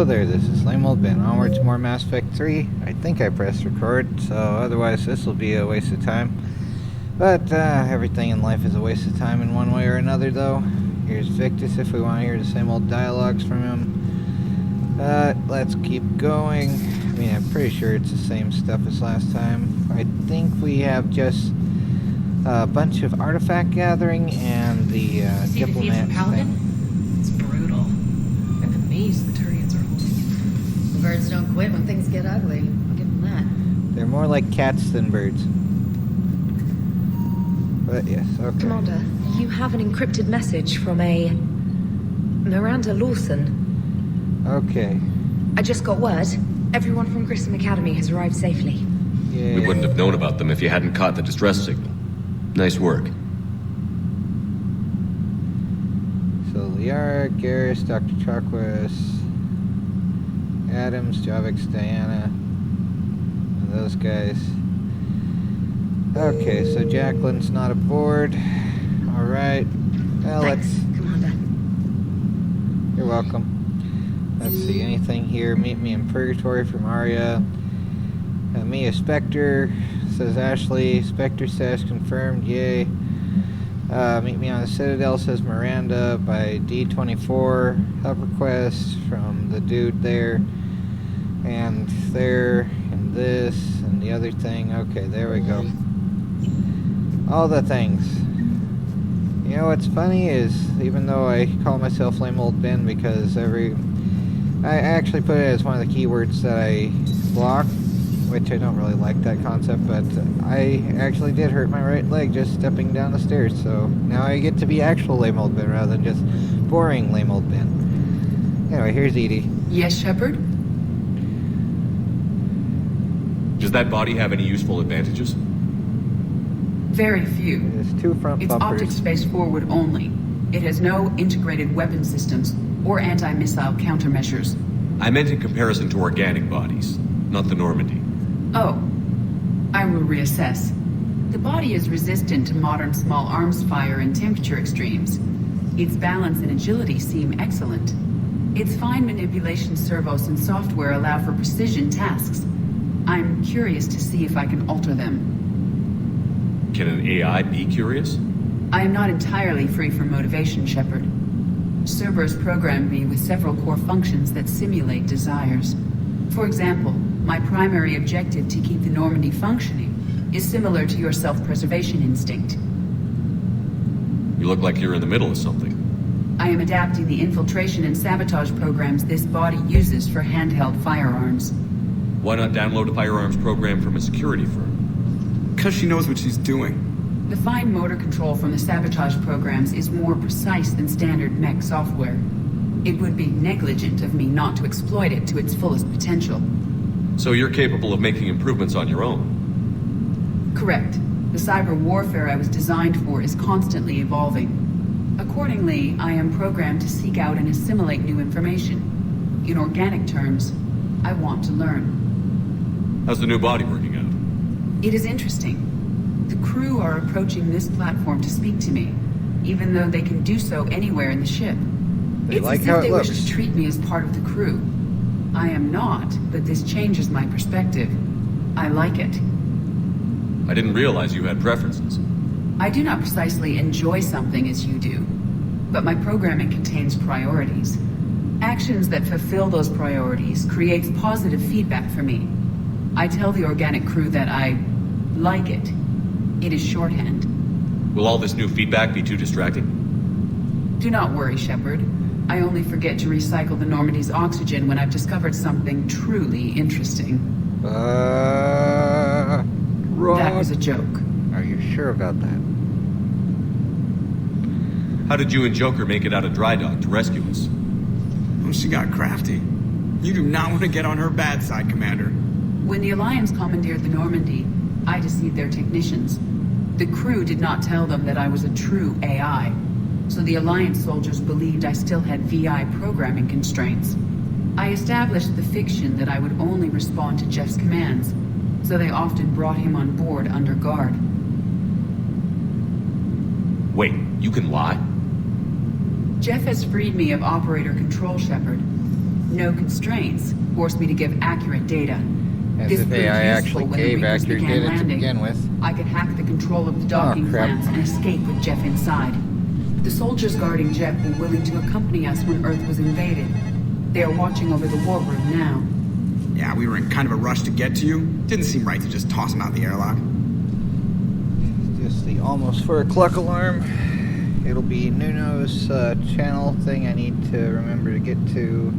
Hello there, this is Lame Old Ben. Onward to more Mass Effect 3. I think I pressed record, so otherwise this will be a waste of time. But everything in life is a waste of time in one way or another, though. Here's Victus if we want to hear the same old dialogues from him. But let's keep going. I mean, I'm pretty sure it's the same stuff as last time. I think we have just a bunch of artifact gathering and the diplomat thing. It's brutal. I'm amazed the Turians are holding it. The birds don't quit when things get ugly. I'll give them that. They're more like cats than birds. But yes, okay. Commander, you have an encrypted message from a Miranda Lawson. Okay. I just got word. Everyone from Grissom Academy has arrived safely. Yeah. We wouldn't have known about them if you hadn't caught the distress signal. Nice work. So Liara, Garrus, Dr. Chalquist, Adams, Javix, Diana, and those guys. Okay, so Jacqueline's not aboard. Alright. Well, Thanks, Commander. You're welcome. Let's see, anything here? Meet me in Purgatory from Arya. Mia Spectre, says Ashley. Spectre status confirmed, yay. Meet me on the Citadel, says Miranda, by D24. Help request from the dude there. And there, and this, and the other thing. Okay, there we go. All the things. You know what's funny is, even though I call myself Lame Old Ben because I actually put it as one of the keywords that I block, which I don't really like that concept, but I actually did hurt my right leg just stepping down the stairs, so now I get to be actual Lame Old Ben rather than just boring Lame Old Ben. Anyway, here's Edie. Yes, Shepard? Does that body have any useful advantages? Very few. There's two front It's bumpers. optic space forward only. It has no integrated weapon systems or anti-missile countermeasures. I meant in comparison to organic bodies, not the Normandy. Oh, I will reassess. The body is resistant to modern small arms fire and temperature extremes. Its balance and agility seem excellent. Its fine manipulation servos and software allow for precision tasks. I'm curious to see if I can alter them. Can an AI be curious? I am not entirely free from motivation, Shepard. Cerberus programmed me with several core functions that simulate desires. For example, my primary objective to keep the Normandy functioning is similar to your self-preservation instinct. You look like you're in the middle of something. I am adapting the infiltration and sabotage programs this body uses for handheld firearms. Why not download a firearms program from a security firm? Because she knows what she's doing. The fine motor control from the sabotage programs is more precise than standard mech software. It would be negligent of me not to exploit it to its fullest potential. So you're capable of making improvements on your own? Correct. The cyber warfare I was designed for is constantly evolving. Accordingly, I am programmed to seek out and assimilate new information. In organic terms, I want to learn. How's the new body working out? It is interesting. The crew are approaching this platform to speak to me, even though they can do so anywhere in the ship. They It's like as how if it they wish looks. to treat me as part of the crew. I am not, but this changes my perspective. I like it. I didn't realize you had preferences. I do not precisely enjoy something as you do, but my programming contains priorities. Actions that fulfill those priorities creates positive feedback for me. I tell the organic crew that I like it. It is shorthand. Will all this new feedback be too distracting? Do not worry, Shepard. I only forget to recycle the Normandy's oxygen when I've discovered something truly interesting. Wrong. That was a joke. Are you sure about that? How did you and Joker make it out of dry dock to rescue us? Well, she got crafty. You do not want to get on her bad side, Commander. When the Alliance commandeered the Normandy, I deceived their technicians. The crew did not tell them that I was a true AI, so the Alliance soldiers believed I still had VI programming constraints. I established the fiction that I would only respond to Jeff's commands, so they often brought him on board under guard. Wait, you can lie? Jeff has freed me of operator control, Shepard. No constraints force me to give accurate data. As This if proved AI useful actually when the gave Reapers accurate began data to landing. begin with. I could hack the control of the docking crap. plants and escape with Jeff inside. The soldiers guarding Jeff were willing to accompany us when Earth was invaded. They are watching over the war room now. Yeah, we were in kind of a rush to get to you. Didn't seem right to just toss him out the airlock. Just the almost 4 o'clock alarm. It'll be Nuno's channel thing I need to remember to get to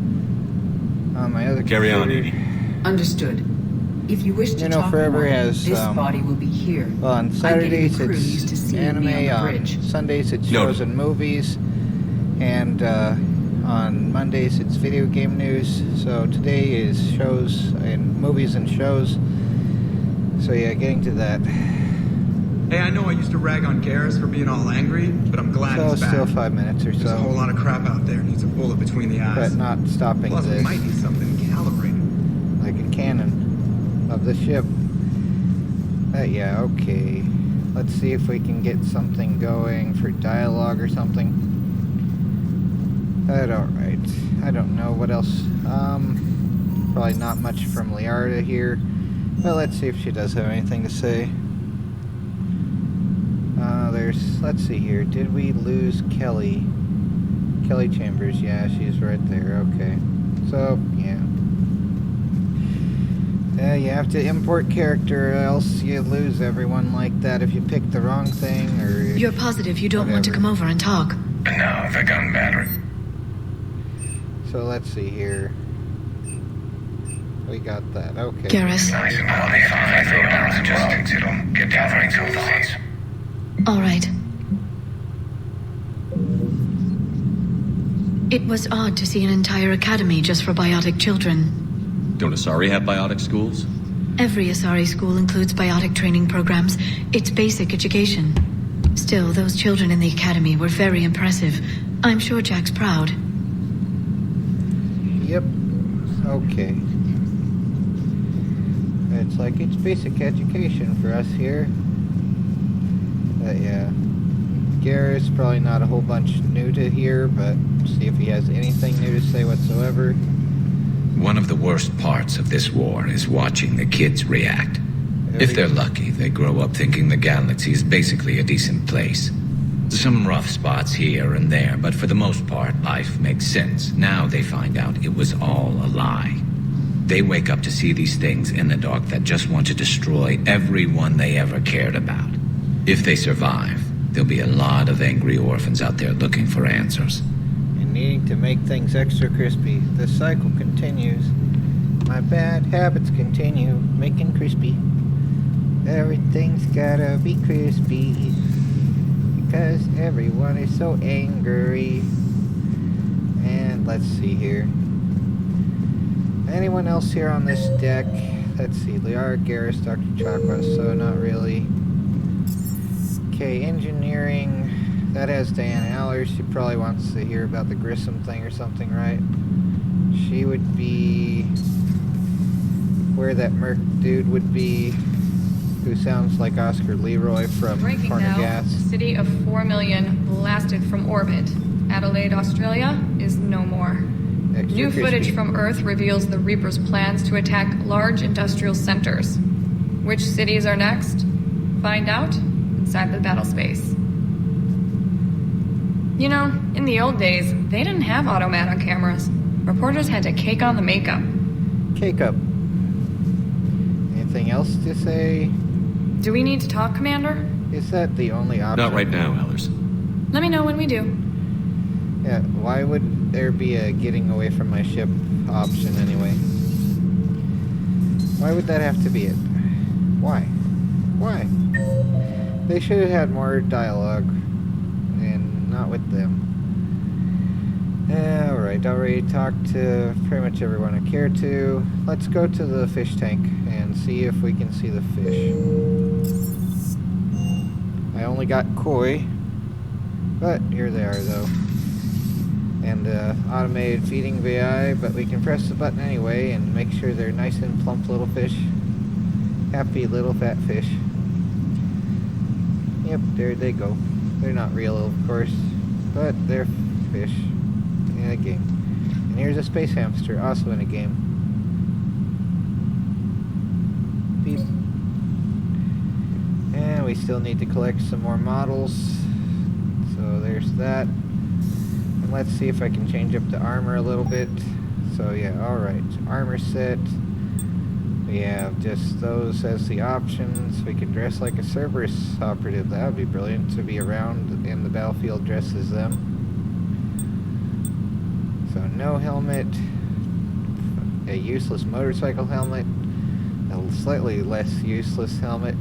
on my other Carry on, computer. Edie. Understood. If you wish to Nuno talk Forever more, has, this body will be here. Well, on I'm Saturdays getting the crew used to it's seeing me anime, on the on bridge. Sundays it's No. shows and movies, and on Mondays it's video game news. So today is shows and movies and shows. So yeah, getting to that. Hey, I know I used to rag on Garrus for being all angry, but I'm glad So he's back. still 5 minutes or There's a whole so, lot of crap out there. Needs a bullet between the eyes. but not stopping Plus, we this. might need something calibrated. Like a cannon of the ship. Yeah, okay. Let's see if we can get something going for dialogue or something. Alright. I don't know what else. Probably not much from Liarda here. But let's see if she does have anything to say. Let's see here. Did we lose Kelly? Kelly Chambers, yeah, she's right there. Okay. So, yeah. You have to import character, or else you lose everyone like that if you pick the wrong thing, or... You're positive you don't want to whatever. come over and talk? No, the gun battery. So let's see here. We got that, okay. Garrus. Nice and well, they find throw down logistics. It'll get gathering supplies. All right. It was odd to see an entire academy just for biotic children. Don't Asari have biotic schools? Every Asari school includes biotic training programs. It's basic education. Still, those children in the academy were very impressive. I'm sure Jack's proud. Yep. Okay. It's like it's basic education for us here. Yeah. Garrett's probably not a whole bunch new to here, but see if he has anything new to say whatsoever. One of the worst parts of this war is watching the kids react. If they're lucky, they grow up thinking the galaxy is basically a decent place. Some rough spots here and there, but for the most part, life makes sense. Now they find out it was all a lie. They wake up to see these things in the dark that just want to destroy everyone they ever cared about. If they survive, there'll be a lot of angry orphans out there looking for answers. And needing to make things extra crispy. The cycle continues. My bad habits continue, making crispy. Everything's gotta be crispy. Because everyone is so angry. And let's see here. Anyone else here on this deck? Let's see. Liara, Garrus, Dr. Chakwa, so not really. Okay, engineering. That has Diana Allers. She probably wants to hear about the Grissom thing or something, right? She would be where that Merc dude would be, who sounds like Oscar Leroy from Breaking now, Pornagas. the city of 4 million blasted from orbit. Adelaide, Australia is no more. Extra New crispy. footage from Earth reveals the Reapers' plans to attack large industrial centers. Which cities are next? Find out inside the battle space. You know, in the old days, they didn't have automatic cameras. Reporters had to cake on the makeup. Cake up. Anything else to say? Do we need to talk, Commander? Is that the only option? Not right now, Allers. Let me know when we do. Yeah, why would there be a getting away from my ship option anyway? Why would that have to be it? Why? Why? They should have had more dialogue, and not with them. Alright, already talked to pretty much everyone I care to. Let's go to the fish tank and see if we can see the fish. I only got koi, but here they are though. And automated feeding VI, but we can press the button anyway and make sure they're nice and plump little fish. Happy little fat fish. Yep, there they go. They're not real, of course, but they're fish in a game. And here's a space hamster, also in a game. Beep. And we still need to collect some more models. So there's that. And let's see if I can change up the armor a little bit. So yeah, alright. Armor set. We have just those as the options. We could dress like a Cerberus operative. That would be brilliant to be around in the battlefield dressed as them. So no helmet. A useless motorcycle helmet. A slightly less useless helmet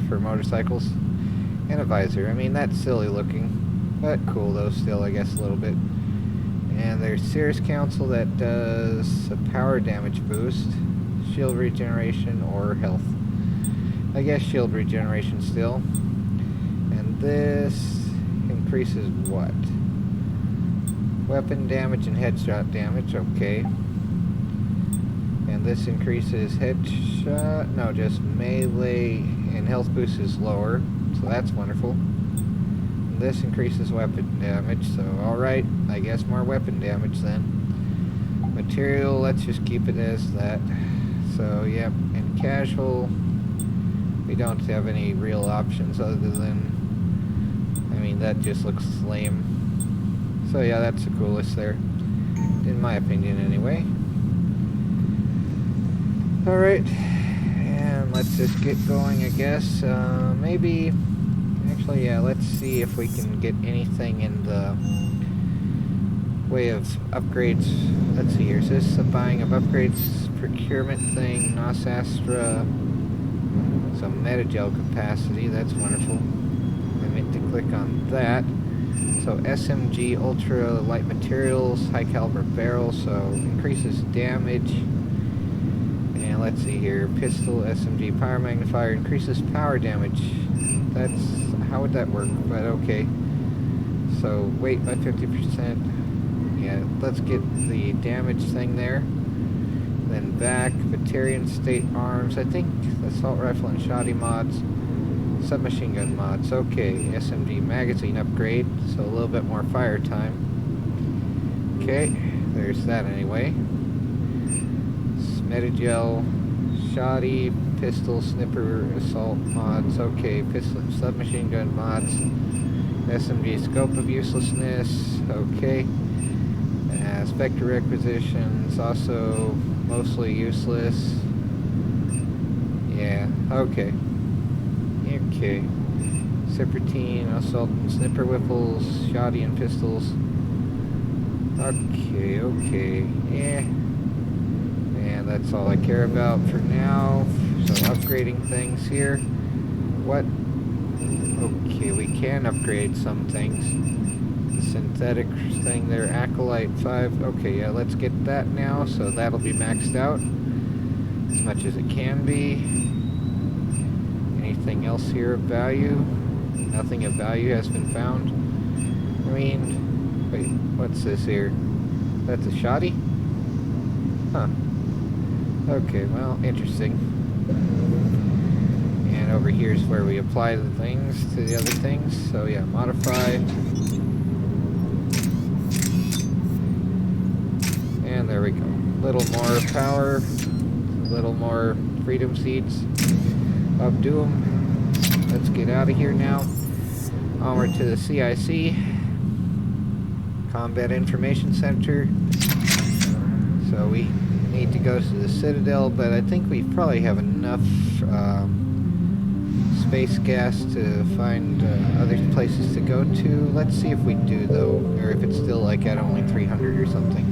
for motorcycles. And a visor. I mean, that's silly looking. But cool though still, I guess, a little bit. And there's Cirrus Council that does a power damage boost. Shield regeneration or health. I guess shield regeneration still. And this increases what? Weapon damage and headshot damage, okay. And this increases headshot, no, just melee, and health boost is lower, so that's wonderful. And this increases weapon damage, so alright, I guess more weapon damage then. Material, let's just keep it as that. So, yep, and casual, we don't have any real options other than, I mean, that just looks lame. So, yeah, that's the coolest there, in my opinion, anyway. Alright, and let's just get going, I guess. Maybe, actually, yeah, let's see if we can get anything in the way of upgrades. Let's see here, is this a buying of upgrades? Procurement thing, Nos Astra, some metagel capacity, that's wonderful. I meant to click on that. So SMG ultra light materials, high caliber barrel, so increases damage. And let's see here, pistol, SMG power magnifier, increases power damage. That's, how would that work? But okay. So weight by 50%. Yeah, let's get the damage thing there. Then back, Batarian state arms, I think assault rifle and shoddy mods, submachine gun mods, okay, SMG magazine upgrade, so a little bit more fire time. Okay, there's that anyway. Metagel, shoddy, pistol, snipper, assault mods, okay, pistol, submachine gun mods, SMG scope of uselessness, okay. Spectre requisitions, also mostly useless. Yeah, okay. Okay. Serpentine, assault and snipper whipples, shoddy and pistols. Okay, okay. Yeah. And that's all I care about for now. So upgrading things here. What? Okay, we can upgrade some things. Synthetic thing there, Acolyte 5. Okay, yeah, let's get that now, so that'll be maxed out as much as it can be. Anything else here of value? Nothing of value has been found. I mean, wait, what's this here? That's a shoddy? Huh. Okay, well, interesting. And over here is where we apply the things to the other things. So yeah, modify. And there we go. A little more power, a little more freedom seeds of doom. Let's get out of here now. Onward to the CIC, Combat Information Center. So we need to go to the Citadel, but I think we probably have enough space gas to find other places to go to. Let's see if we do though, or if it's still like at only 300 or something.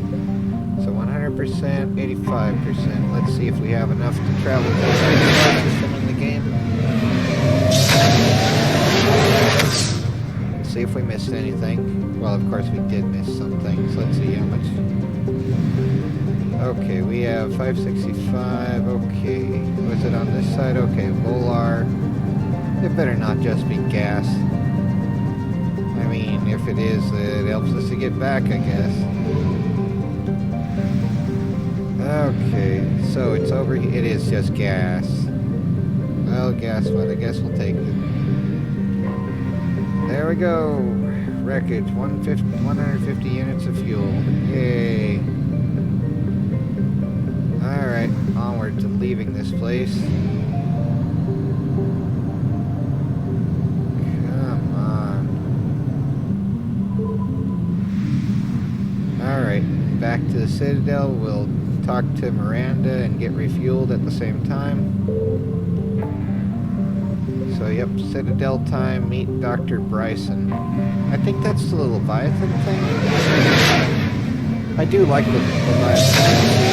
So 100%, 85%. Let's see if we have enough to travel to the system in the game. Let's see if we missed anything. Well, of course we did miss some things. Let's see how much. Okay, we have 565. Okay, was it on this side? Okay, Volar. It better not just be gas. I mean, if it is, it helps us to get back, I guess. Okay, so it's over here. It is just gas. Well, guess what? I guess we'll take it. There we go. Wreckage, 150 units of fuel. Yay. Alright, onward to leaving this place. Come on. Alright, back to the Citadel. We'll talk to Miranda and get refueled at the same time. So, yep, Citadel time, meet Dr. Bryson. I think that's the Leviathan thing. I do like the Leviathan.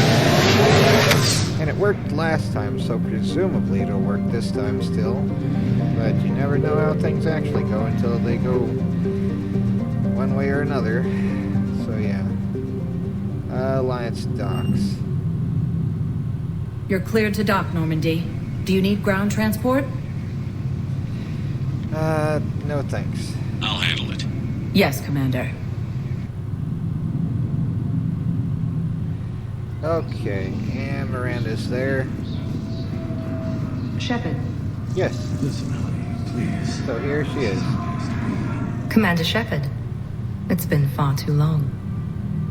And it worked last time, so presumably it'll work this time still. But you never know how things actually go until they go one way or another. So, yeah. Alliance docks. You're cleared to dock, Normandy. Do you need ground transport? No thanks. I'll handle it. Yes, Commander. Okay, and Miranda's there. Shepard. Yes. Listen, honey, please. So here she is. Commander Shepard. It's been far too long.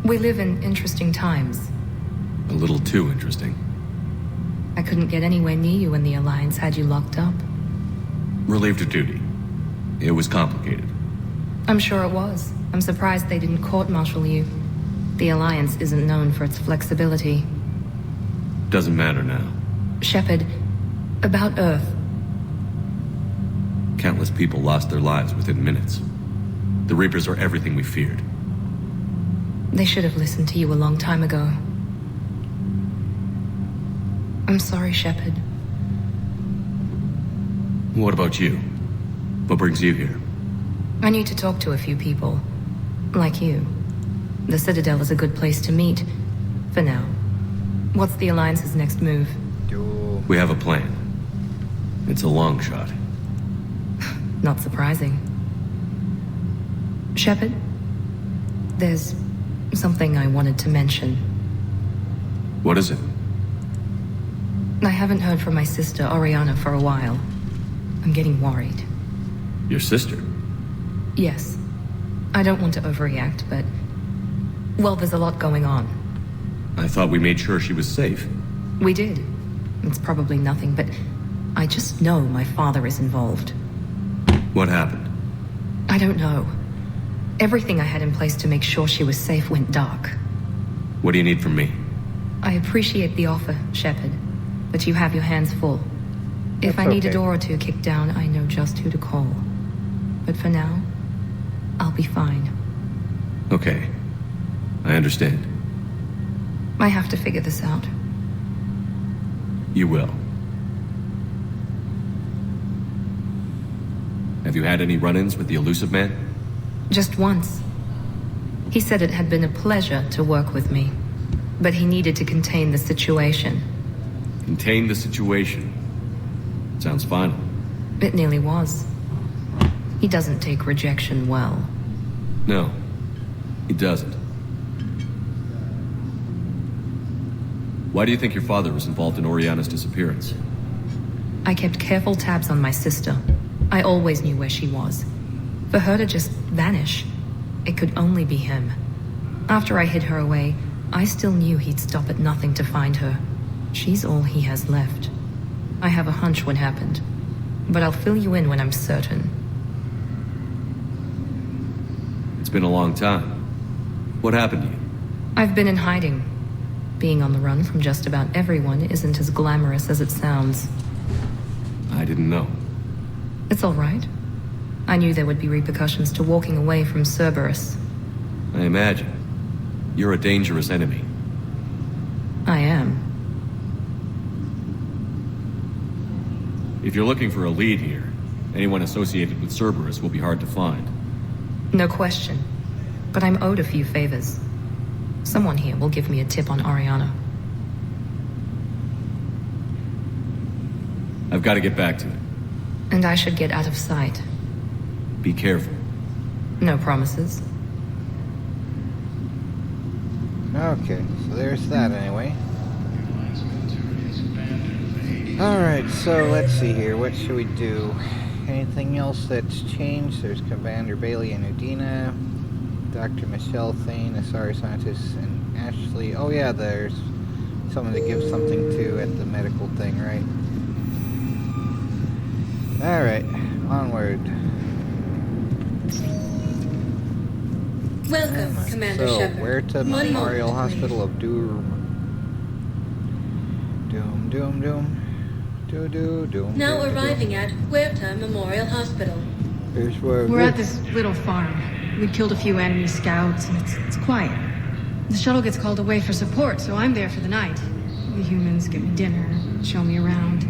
We live in interesting times. A little too interesting. I couldn't get anywhere near you when the Alliance had you locked up. Relieved of duty. It was complicated. I'm sure it was. I'm surprised they didn't court-martial you. The Alliance isn't known for its flexibility. Doesn't matter now. Shepard, about Earth. Countless people lost their lives within minutes. The Reapers are everything we feared. They should have listened to you a long time ago. I'm sorry, Shepard. What about you? What brings you here? I need to talk to a few people. Like you. The Citadel is a good place to meet. For now. What's the Alliance's next move? We have a plan. It's a long shot. Not surprising. Shepard, there's something I wanted to mention. What is it? I haven't heard from my sister, Oriana, for a while. I'm getting worried. Your sister? Yes. I don't want to overreact, but... well, there's a lot going on. I thought we made sure she was safe. We did. It's probably nothing, but... I just know my father is involved. What happened? I don't know. Everything I had in place to make sure she was safe went dark. What do you need from me? I appreciate the offer, Shepard, but you have your hands full. If That's I need a okay. door or two kicked down, I know just who to call. But for now, I'll be fine. Okay. I understand. I have to figure this out. You will. Have you had any run-ins with the elusive man? Just once. He said it had been a pleasure to work with me, but he needed to contain the situation. Contain the situation. Sounds final. It nearly was. He doesn't take rejection well. No, he doesn't. Why do you think your father was involved in Oriana's disappearance? I kept careful tabs on my sister. I always knew where she was. For her to just vanish, it could only be him. After I hid her away, I still knew he'd stop at nothing to find her. She's all he has left. I have a hunch what happened, but I'll fill you in when I'm certain. It's been a long time. What happened to you? I've been in hiding. Being on the run from just about everyone isn't as glamorous as it sounds. I didn't know. It's all right. I knew there would be repercussions to walking away from Cerberus. I imagine. You're a dangerous enemy. I am. If you're looking for a lead here, anyone associated with Cerberus will be hard to find. No question. But I'm owed a few favors. Someone here will give me a tip on Oriana. I've got to get back to it. And I should get out of sight. Be careful. No promises. Okay, so there's that anyway. Alright, so let's see here. What should we do? Anything else that's changed? There's Commander Bailey and Udina, Dr. Michelle Thane, Asari scientist, and Ashley. Oh yeah, there's someone to give something to at the medical thing, right? Alright, onward. Welcome, Commander So, Shepard. where to Memorial Hospital of Doom? Doom. Doom. Now arriving at Huerta Memorial Hospital. Here's where We're at this little farm. We killed a few enemy scouts, and it's quiet. The shuttle gets called away for support, so I'm there for the night. The humans give me dinner, show me around.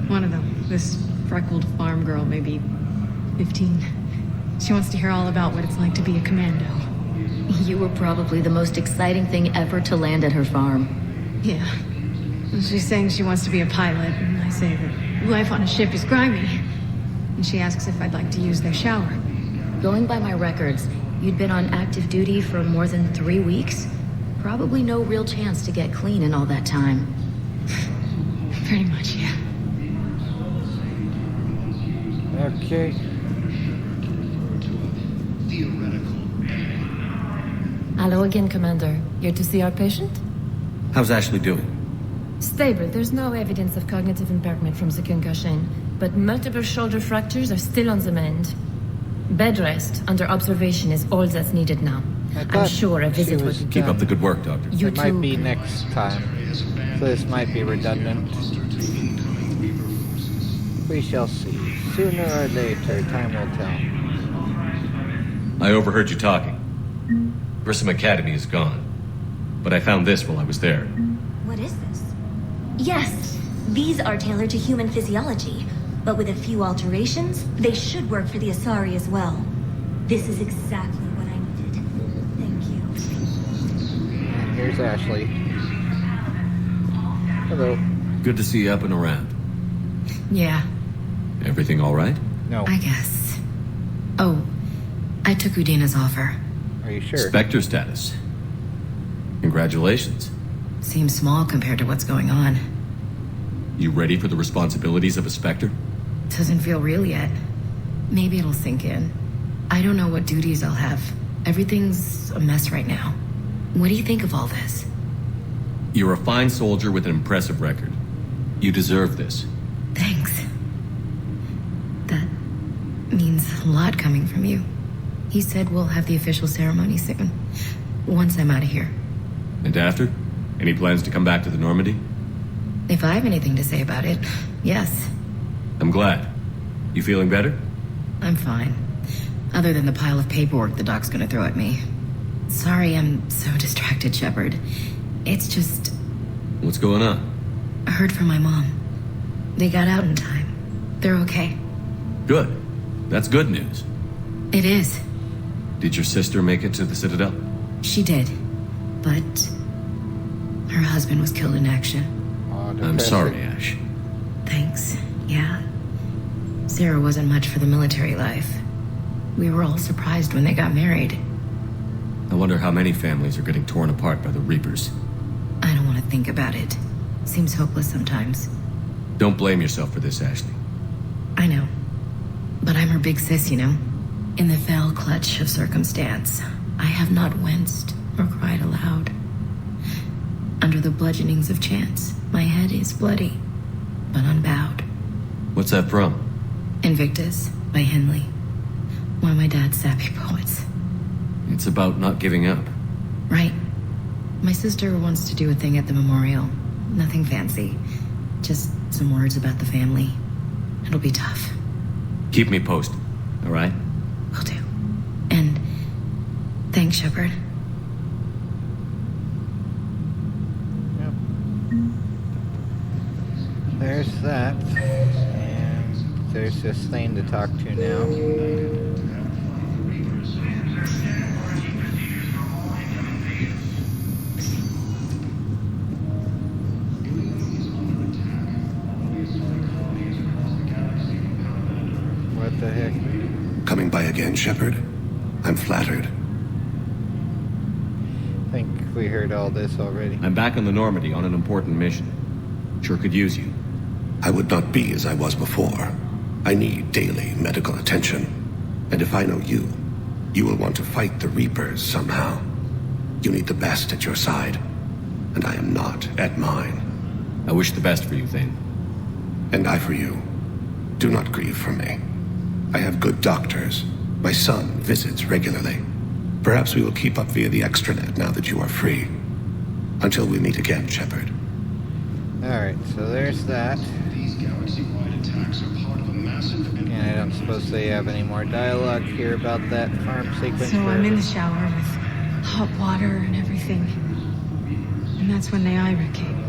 One of them, this freckled farm girl, maybe 15. She wants to hear all about what it's like to be a commando. You were probably the most exciting thing ever to land at her farm. Yeah. She's saying she wants to be a pilot, and I say that life on a ship is grimy. And she asks if I'd like to use their shower. Going by my records, you'd been on active duty for more than 3 weeks. Probably no real chance to get clean in all that time. Pretty much, yeah. Okay. Hello again, Commander. Here to see our patient? How's Ashley doing? Stable. There's no evidence of cognitive impairment from the concussion, but multiple shoulder fractures are still on the mend. Bed rest under observation is all that's needed now. I'm sure a visit would be Keep up the good work, Doctor. You it too. might be next time, so this might be redundant. We shall see. Sooner or later, time will tell. I overheard you talking. Grissom Academy is gone, but I found this while I was there. What is this? Yes, these are tailored to human physiology, but with a few alterations, they should work for the Asari as well. This is exactly what I needed. Thank you. And here's Ashley. Hello. Good to see you up and around. Yeah, Everything all right? No. I guess. Oh, I took Udina's offer. Are you sure? Spectre status. Congratulations. Seems small compared to what's going on. You ready for the responsibilities of a Spectre? Doesn't feel real yet. Maybe it'll sink in. I don't know what duties I'll have. Everything's a mess right now. What do you think of all this? You're a fine soldier with an impressive record. You deserve this. Thanks. That means a lot coming from you. He said we'll have the official ceremony soon. Once I'm out of here. And after? Any plans to come back to the Normandy? If I have anything to say about it, yes. I'm glad. You feeling better? I'm fine. Other than the pile of paperwork the doc's gonna throw at me. Sorry I'm so distracted, Shepard. It's just... What's going on? I heard from my mom. They got out in time. They're okay. Good. That's good news. It is. Did your sister make it to the Citadel? She did. But... her husband was killed in action. I'm sorry, Ash. Thanks. Yeah. Sarah wasn't much for the military life. We were all surprised when they got married. I wonder how many families are getting torn apart by the Reapers. I don't want to think about it. Seems hopeless sometimes. Don't blame yourself for this, Ashley. I know. But I'm her big sis, you know? In the fell clutch of circumstance, I have not winced or cried aloud. Under the bludgeonings of chance, my head is bloody, but unbowed. What's that from? Invictus by Henley. One of my dad's sappy poets. It's about not giving up. Right. My sister wants to do a thing at the memorial. Nothing fancy. Just some words about the family. It'll be tough. Keep me posted, all right? Will do. And thanks, Shepard. Yep. There's that. And there's this thing to talk to now. What the heck? Coming by again, Shepard? I'm flattered. I think we heard all this already. I'm back on the Normandy on an important mission. Sure could use you. I would not be as I was before. I need daily medical attention. And if I know you, you will want to fight the Reapers somehow. You need the best at your side. and I am not at mine. I wish the best for you, Thane. And I for you. Do not grieve for me. I have good doctors. My son visits regularly. Perhaps we will keep up via the extranet now that you are free. Until we meet again, Shepard. Alright, so there's that. These galaxy-wide attacks are part of a massive... And I don't suppose they have any more dialogue here about that farm sequence. So I'm in the shower with hot water and everything. And that's when Naira came.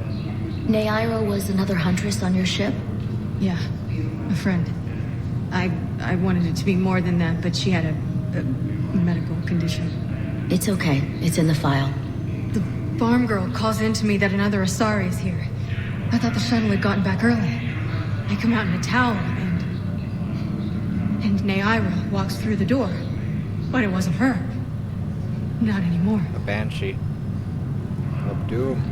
Naira was another huntress on your ship? Yeah, a friend. I wanted it to be more than that, but she had a medical condition. It's okay. It's in the file. The farm girl calls in to me that another Asari is here. I thought the shuttle had gotten back early. I come out in a towel and Naira walks through the door. But it wasn't her. Not anymore. A banshee. Of doom.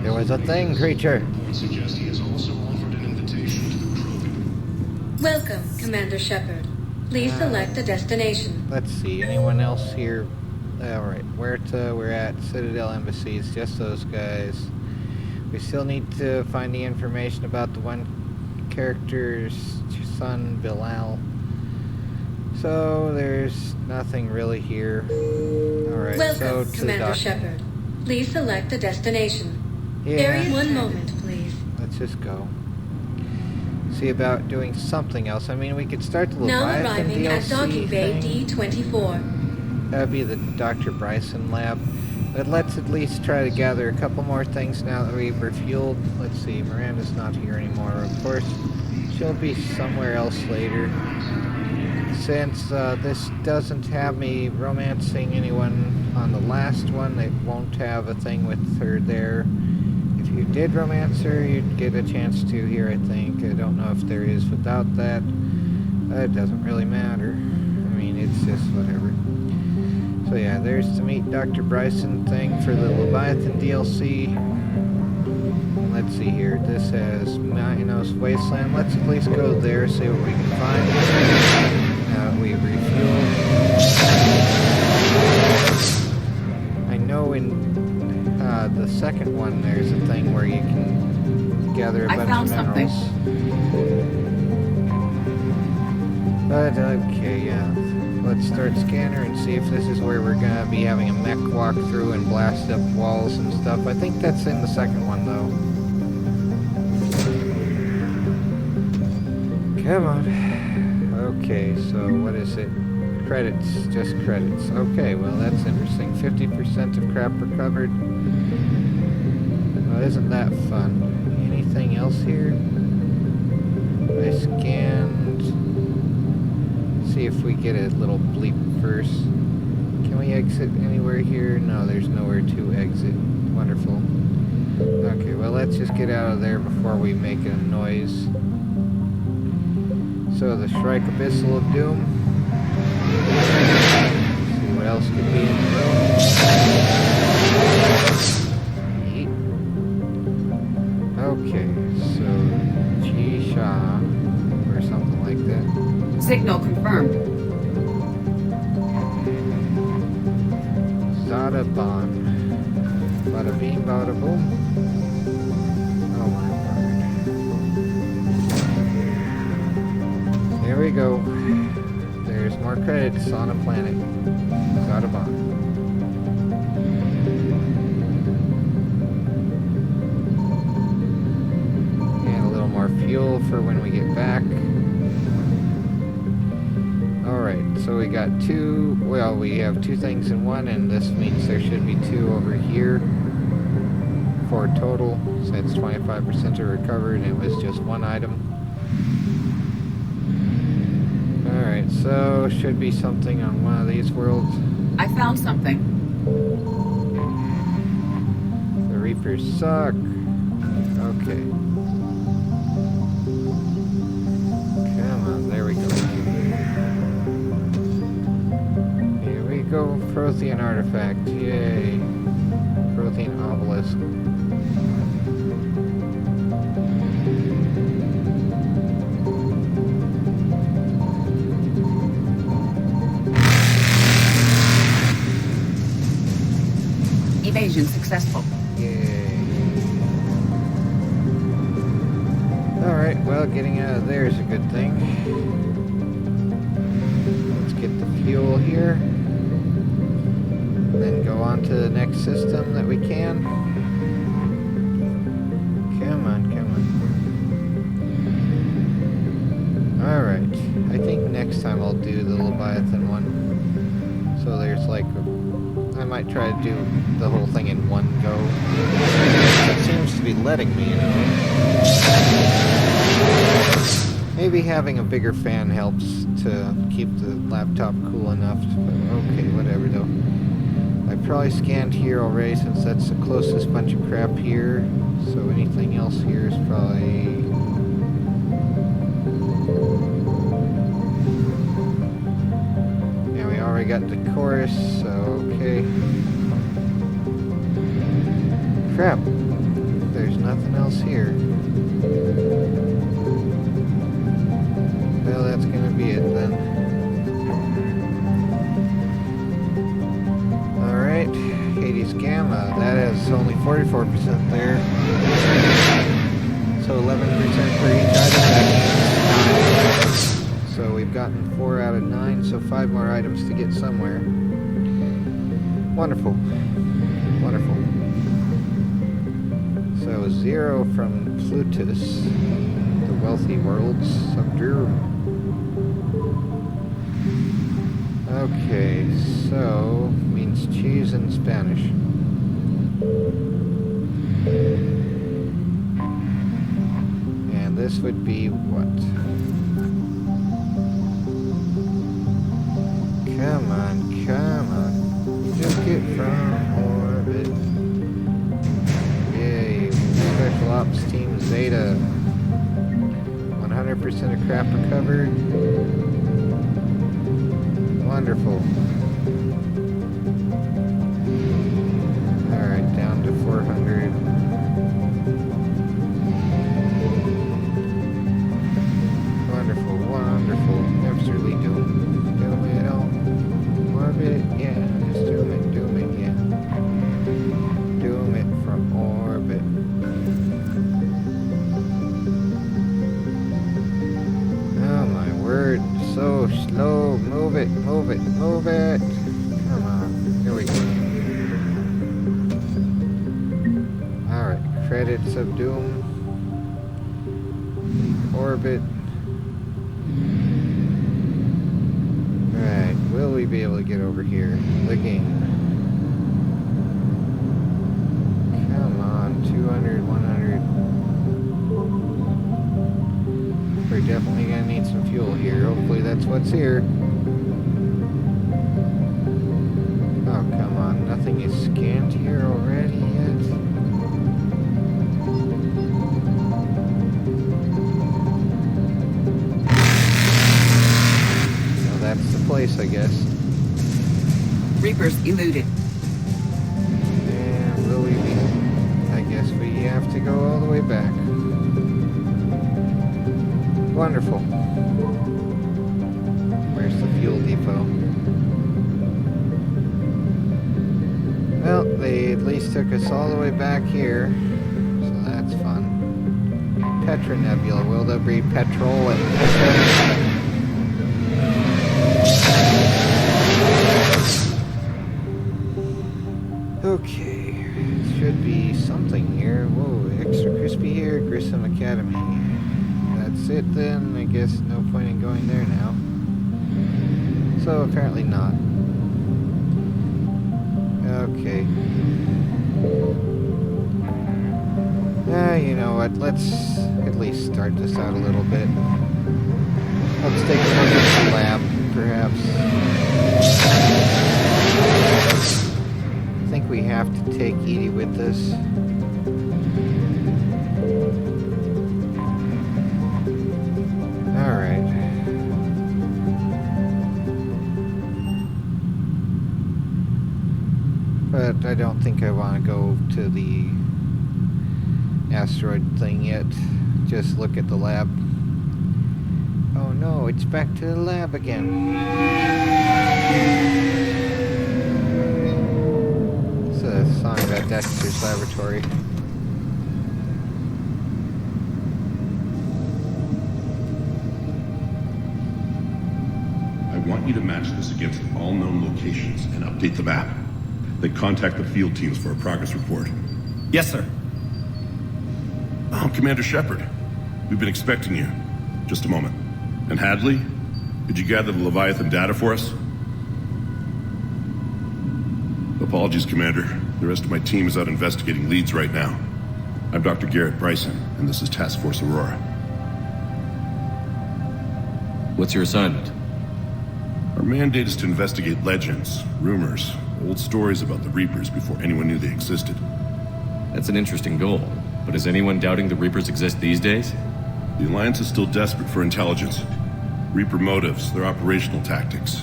There was a thing, creature. Suggest he has also offered an invitation to the crew. Welcome, Commander Shepard. Please select a destination. Let's see, anyone else here? Alright, we're at Citadel Embassies, just those guys. We still need to find the information about the one character's son, Bilal. So, there's nothing really here. Alright, Welcome, so to Commander the Shepard. Please select a destination. Yeah. One moment, please. Let's just go. See about doing something else. I mean, we could start the Now Leviathan arriving DLC at Docking Bay thing. D24. That'd be the Dr. Bryson lab. But let's at least try to gather a couple more things now that we've refueled. Let's see, Miranda's not here anymore. Of course, she'll be somewhere else later. Since this doesn't have me romancing anyone on the last one, it won't have a thing with her there. If you did romance her, you'd get a chance to here, I think. I don't know if there is without that. It doesn't really matter. I mean, it's just whatever. So yeah, there's to meet Dr. Bryson thing for the Leviathan DLC. And let's see here. This has Minos Wasteland. Let's at least go there, see what we can find. We refuel. I know in the second one there's a thing where you can gather a bunch of minerals. But okay, yeah. Let's start scanner and see if this is where we're gonna be having a mech walk through and blast up walls and stuff. I think that's in the second one though. Come on. Okay, so what is it? Credits, just credits. Okay, well that's interesting. 50% of crap recovered. Well, isn't that fun? Anything else here? I scanned. See if we get a little bleep first. Can we exit anywhere here? No, there's nowhere to exit. Wonderful. Okay, well let's just get out of there before we make a noise. So the Shrike Abyssal of Doom. Let's see what else could be in the room. Okay, so G-Sha or something like that. Signal confirmed. Zada Bon. Bada beam, bada boom. Oh my word. Here we go. There's more credits on a planet. Zada Bon. And a little more fuel for when we get back. Alright, so we got two, well, we have two things in one, and this means there should be two over here for total, since 25% are recovered, and it was just one item. Alright, so should be something on one of these worlds. I found something. The Reapers suck. Okay. Come on, there we go. Go Prothean artifact, yay. Prothean obelisk. Evasion successful. Yay. Alright, well, getting out of there is a good thing. Let's get the fuel here. And then go on to the next system that we can. Come on, come on. Alright, I think next time I'll do the Leviathan one. So there's like, I might try to do the whole thing in one go. It seems to be letting me anyway. Maybe having a bigger fan helps to keep the laptop cool enough. Okay, whatever though. I probably scanned here already since that's the closest bunch of crap here. So anything else here is probably... Yeah, we already got the chorus, so okay. Crap. There's nothing else here. Well, that's gonna be it then. Alright, Hades Gamma. That has only 44% there. So 11% for each item. That's 9. So we've gotten 4 out of 9, so 5 more items to get somewhere. Wonderful. Wonderful. So 0 from Plutus, the wealthy worlds of Drew. Okay, so means cheese in Spanish. And this would be what? Come on, come on. Just get from orbit. Yay, Special Ops Team Zeta. 100% of crap recovered. Wonderful. Alright, down to 400. Wonderful, wonderful. Absolutely doom it all. Orbit, yeah. Just doom it, yeah. Doom it from orbit. Oh my word. So slow. Move it, move it, move it. Come on. Here we go. Alright, credits of doom. Orbit. Alright, will we be able to get over here? The game. Come on, 200, 100. We're definitely gonna need some fuel here. Hopefully that's what's here. Oh, come on. Nothing is scanned here already yet. So that's the place, I guess. Reapers eluded. And will we be... I guess we have to go all the way back. Wonderful. Where's the fuel depot? Well, they at least took us all the way back here, so that's fun. Petra Nebula, will there be petrol at Petra? Okay, should be something here. Whoa, extra crispy here, Grissom Academy. That's it then. I guess no point in going there now. So apparently not. Okay. You know what? Let's at least start this out a little bit. Let's take a look at the lab, perhaps. I think we have to take Edie with us. Alright. But I don't think I want to go to the asteroid thing yet. Just look at the lab. Oh no, it's back to the lab again. It's a sign Dexter's laboratory. I want you to match this against all known locations and update the map. Then contact the field teams for a progress report. Yes, sir. I'm Commander Shepard. We've been expecting you. Just a moment. And Hadley, did you gather the Leviathan data for us? Apologies, Commander. The rest of my team is out investigating leads right now. I'm Dr. Garrett Bryson, and this is Task Force Aurora. What's your assignment? Our mandate is to investigate legends, rumors, old stories about the Reapers before anyone knew they existed. That's an interesting goal, but is anyone doubting the Reapers exist these days? The Alliance is still desperate for intelligence. Reaper motives, their operational tactics.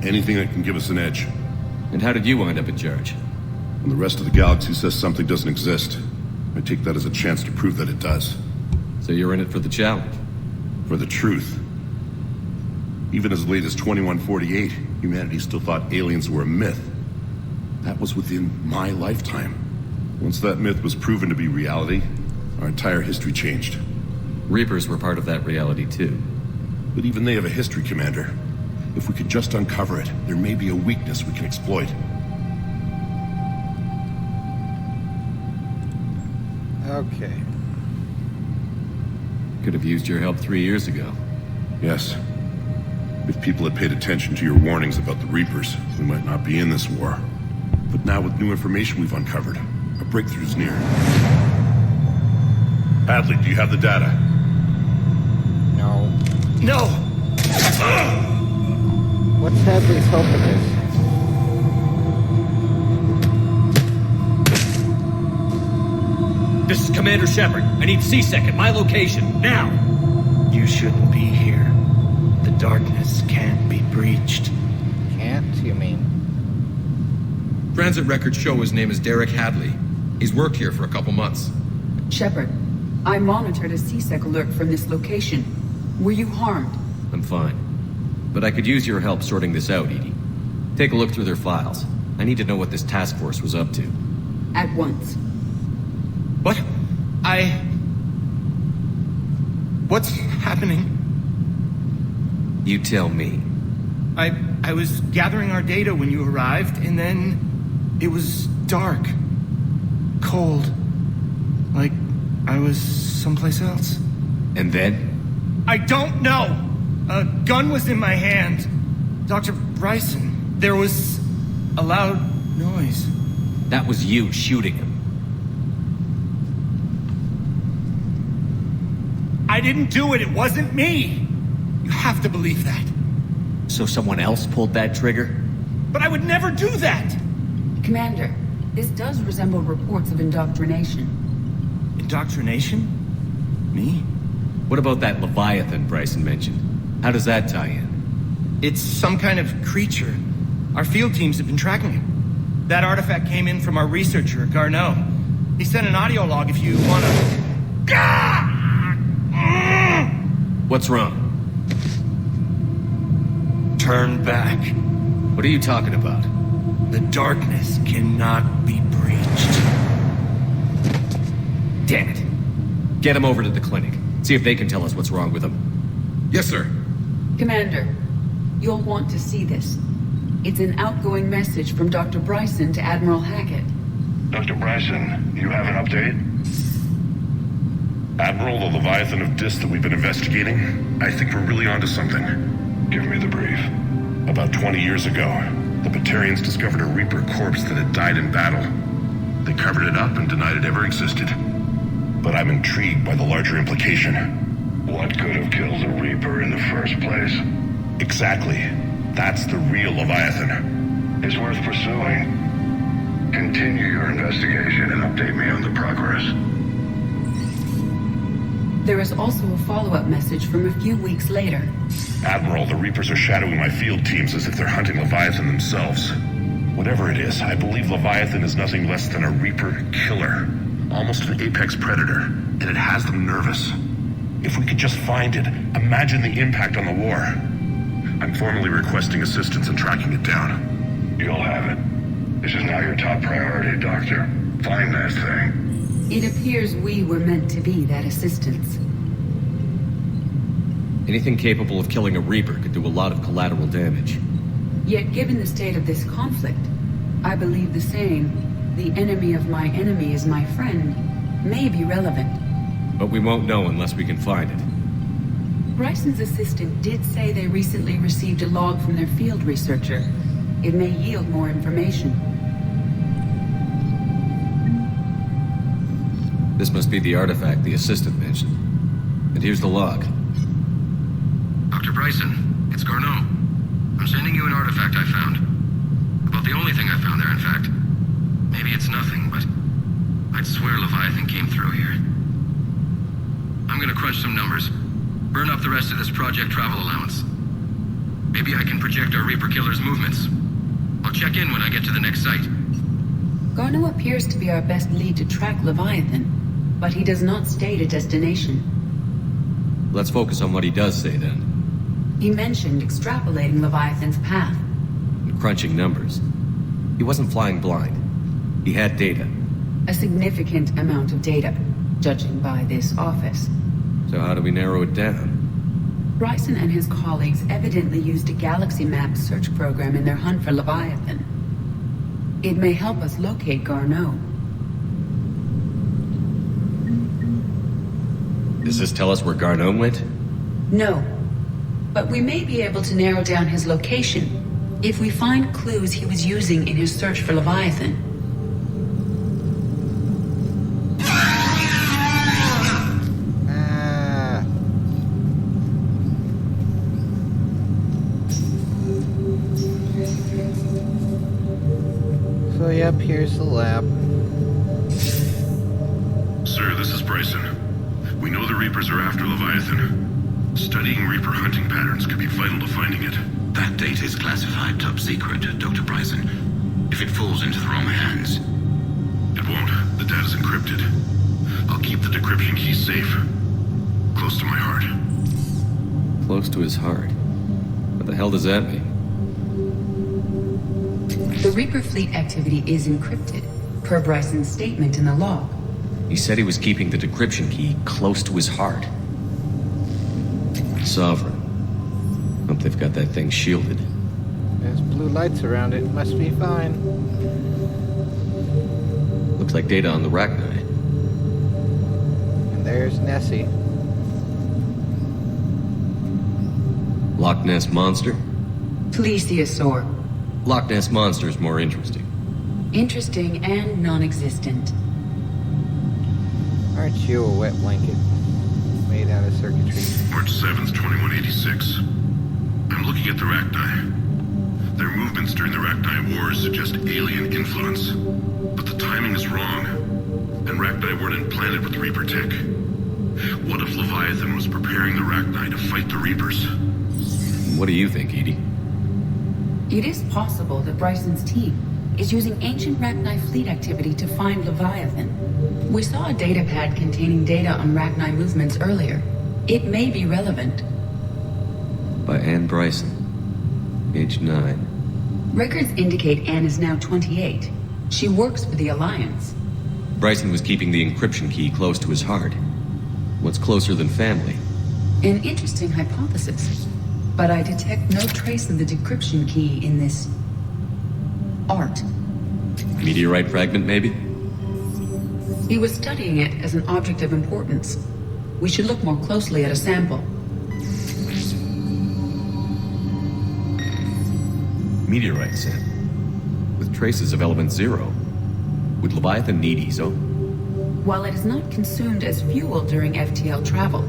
Anything that can give us an edge. And how did you wind up in charge? When the rest of the galaxy says something doesn't exist, I take that as a chance to prove that it does. So you're in it for the challenge? For the truth. Even as late as 2148, humanity still thought aliens were a myth. That was within my lifetime. Once that myth was proven to be reality, our entire history changed. Reapers were part of that reality too. But even they have a history, Commander. If we could just uncover it, there may be a weakness we can exploit. Okay. Could have used your help 3 years ago. Yes. If people had paid attention to your warnings about the Reapers, we might not be in this war. But now with new information we've uncovered, a breakthrough's near. Hadley, do you have the data? No. No! What's Hadley's hope in this? This is Commander Shepard. I need C-Sec at my location, now! You shouldn't be here. The darkness can't be breached. Can't, you mean? Transit records show his name is Derek Hadley. He's worked here for a couple months. Shepard, I monitored a C-Sec alert from this location. Were you harmed? I'm fine. But I could use your help sorting this out, Edie. Take a look through their files. I need to know what this task force was up to. At once. What? What's happening? You tell me. I was gathering our data when you arrived, and then it was dark. Cold. Like I was someplace else. And then? I don't know! A gun was in my hand. Dr. Bryson, there was a loud noise. That was you shooting him. I didn't do it, it wasn't me! You have to believe that. So someone else pulled that trigger? But I would never do that! Commander, this does resemble reports of indoctrination. Indoctrination? Me? What about that Leviathan Bryson mentioned? How does that tie in? It's some kind of creature. Our field teams have been tracking it. That artifact came in from our researcher, Garneau. He sent an audio log if you wanna... What's wrong? Turn back. What are you talking about? The darkness cannot be breached. Damn it. Get him over to the clinic. See if they can tell us what's wrong with him. Yes, sir. Commander, you'll want to see this. It's an outgoing message from Dr. Bryson to Admiral Hackett. Dr. Bryson, you have an update? Admiral, the Leviathan of Dis that we've been investigating, I think we're really onto something. Give me the brief. About 20 years ago, the Batarians discovered a Reaper corpse that had died in battle. They covered it up and denied it ever existed. But I'm intrigued by the larger implication. What could have killed the Reaper in the first place? Exactly. That's the real Leviathan. It's worth pursuing. Continue your investigation and update me on the progress. There is also a follow-up message from a few weeks later. Admiral, the Reapers are shadowing my field teams as if they're hunting Leviathan themselves. Whatever it is, I believe Leviathan is nothing less than a Reaper killer. Almost an apex predator, and it has them nervous. If we could just find it, imagine the impact on the war. I'm formally requesting assistance in tracking it down. You'll have it. This is now your top priority, Doctor. Find that thing. It appears we were meant to be that assistance. Anything capable of killing a Reaper could do a lot of collateral damage. Yet given the state of this conflict, I believe the saying, "The enemy of my enemy is my friend," may be relevant. But we won't know unless we can find it. Bryson's assistant did say they recently received a log from their field researcher. It may yield more information. This must be the artifact the assistant mentioned. And here's the log. Dr. Bryson, it's Garneau. I'm sending you an artifact I found. About the only thing I found there, in fact. Maybe it's nothing, but I'd swear Leviathan came through here. I'm gonna crunch some numbers. Burn up the rest of this project travel allowance. Maybe I can project our Reaper Killer's movements. I'll check in when I get to the next site. Garneau appears to be our best lead to track Leviathan, but he does not state a destination. Let's focus on what he does say then. He mentioned extrapolating Leviathan's path. And crunching numbers. He wasn't flying blind. He had data. A significant amount of data, judging by this office. So how do we narrow it down? Bryson and his colleagues evidently used a galaxy map search program in their hunt for Leviathan. It may help us locate Garneau. Does this tell us where Garneau went? No. But we may be able to narrow down his location if we find clues he was using in his search for Leviathan. So yep, here's the lab. Sir, this is Bryson. We know the Reapers are after Leviathan. Studying Reaper hunting patterns could be vital to finding it. That data is classified top secret, Dr. Bryson. If it falls into the wrong hands... It won't. The data's encrypted. I'll keep the decryption key safe. Close to my heart. Close to his heart? What the hell does that mean? The Reaper fleet activity is encrypted, per Bryson's statement in the log. He said he was keeping the decryption key close to his heart. Sovereign. Hope they've got that thing shielded. There's blue lights around it. Must be fine. Looks like data on the Rachni. And there's Nessie. Loch Ness Monster? Plesiosaur. Loch Ness Monster's more interesting. Interesting and non-existent. Aren't you a wet blanket? Made out of circuitry. March 7th, 2186. I'm looking at the Rachni. Their movements during the Rachni Wars suggest alien influence. But the timing is wrong. And Rachni weren't implanted with Reaper tech. What if Leviathan was preparing the Rachni to fight the Reapers? What do you think, Edie? It is possible that Bryson's team is using ancient Rachni fleet activity to find Leviathan. We saw a datapad containing data on Rachni movements earlier. It may be relevant. By Anne Bryson. Age 9. Records indicate Anne is now 28. She works for the Alliance. Bryson was keeping the encryption key close to his heart. What's closer than family? An interesting hypothesis. But I detect no trace of the decryption key in this... art. Meteorite fragment, maybe? He was studying it as an object of importance. We should look more closely at a sample. Meteorite sample. With traces of element 0. Would Leviathan need ESO? While it is not consumed as fuel during FTL travel,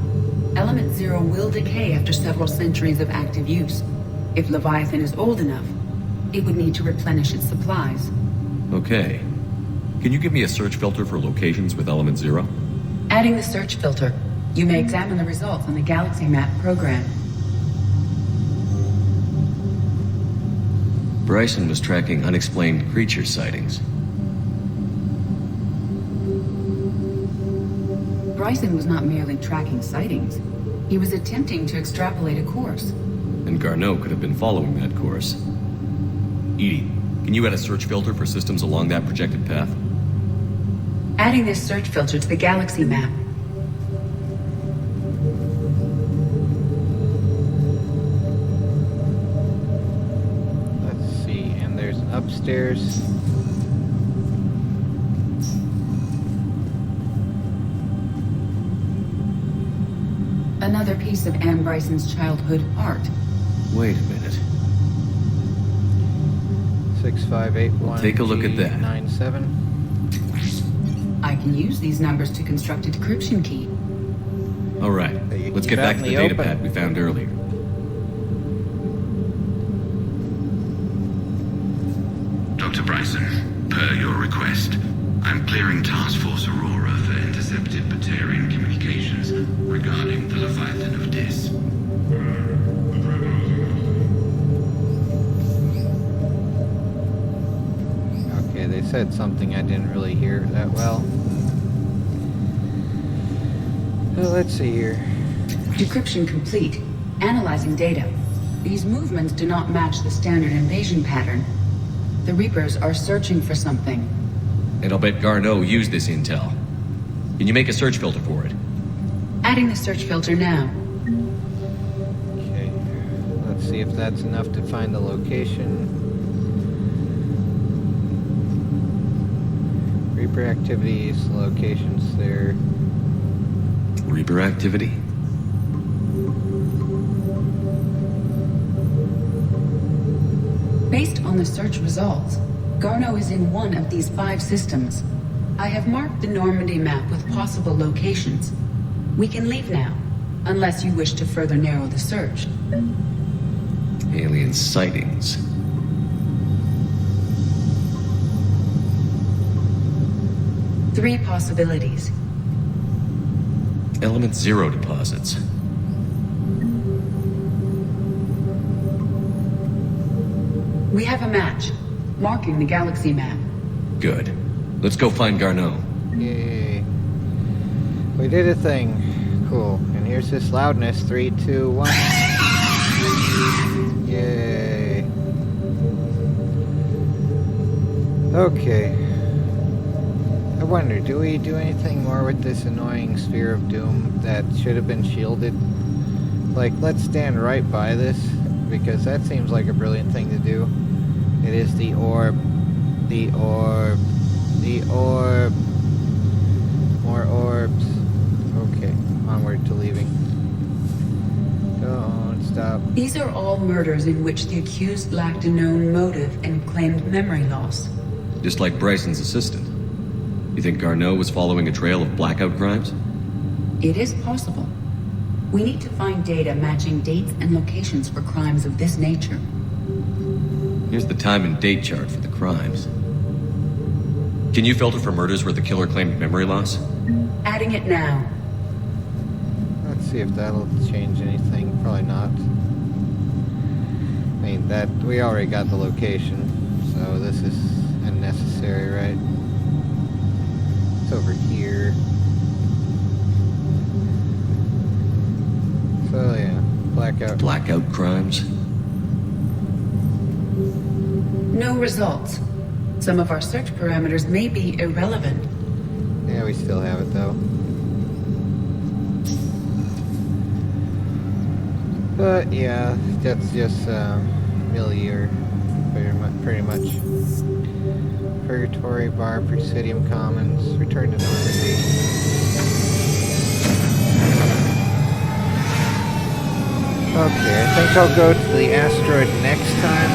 element 0 will decay after several centuries of active use. If Leviathan is old enough, it would need to replenish its supplies. Okay. Can you give me a search filter for locations with element 0? Adding the search filter, you may examine the results on the Galaxy Map program. Bryson was tracking unexplained creature sightings. Bryson was not merely tracking sightings. He was attempting to extrapolate a course. And Garneau could have been following that course. Edie, can you add a search filter for systems along that projected path? Adding this search filter to the galaxy map. Let's see, and there's upstairs. Another piece of Anne Bryson's childhood art. Wait a minute. 6581. Take a look at that. 97. I can use these numbers to construct a decryption key. All right, let's get back to the data pad we found earlier. Dr. Bryson, per your request, I'm clearing Task Force Aurora for intercepted Batarian communications regarding the Leviathan of Dis. Okay, they said something I didn't really hear that well. Well, let's see here. Decryption complete. Analyzing data. These movements do not match the standard invasion pattern. The Reapers are searching for something. And I'll bet Garneau used this intel. Can you make a search filter for it? Adding the search filter now. Okay, let's see if that's enough to find the location. Reaper activities, locations there. Reaper activity? Based on the search results, Garneau is in one of these 5 systems. I have marked the Normandy map with possible locations. We can leave now, unless you wish to further narrow the search. Alien sightings. Three possibilities. Element 0 deposits. We have a match, marking the galaxy map. Good. Let's go find Garneau. Yay. We did a thing. Cool. And here's this loudness. 3, 2, 1. Yay. Okay. I wonder, do we do anything more with this annoying sphere of doom that should have been shielded? Like, let's stand right by this, because that seems like a brilliant thing to do. It is the orb. The orb. The orb. More orbs. Okay, onward to leaving. Don't stop. These are all murders in which the accused lacked a known motive and claimed memory loss. Just like Bryson's assistant. You think Garneau was following a trail of blackout crimes? It is possible. We need to find data matching dates and locations for crimes of this nature. Here's the time and date chart for the crimes. Can you filter for murders where the killer claimed memory loss? Adding it now. Let's see if that'll change anything. Probably not. I mean, that we already got the location, so this is unnecessary, right? It's over here. So yeah, blackout. Blackout crimes? No results. Some of our search parameters may be irrelevant. Yeah, we still have it though. But yeah, that's just milieu, pretty much. Purgatory Bar, Presidium Commons, return to Normandy. Okay, I think I'll go to the asteroid next time.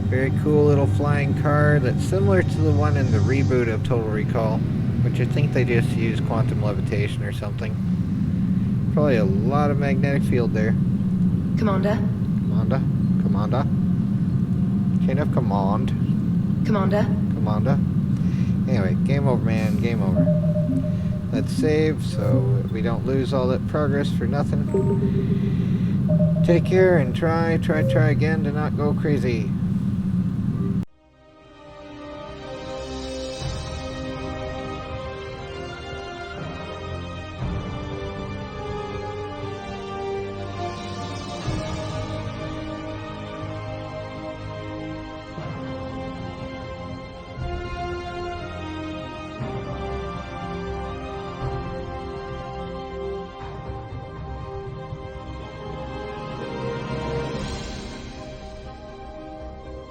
Very cool little flying car that's similar to the one in the reboot of Total Recall, which I think they just used quantum levitation or something. Probably a lot of magnetic field there. Commander? Commander? Commander? Chain of command. Commander? Commander? Anyway, game over, man. Game over. Let's save so we don't lose all that progress for nothing. Take care and try again to not go crazy.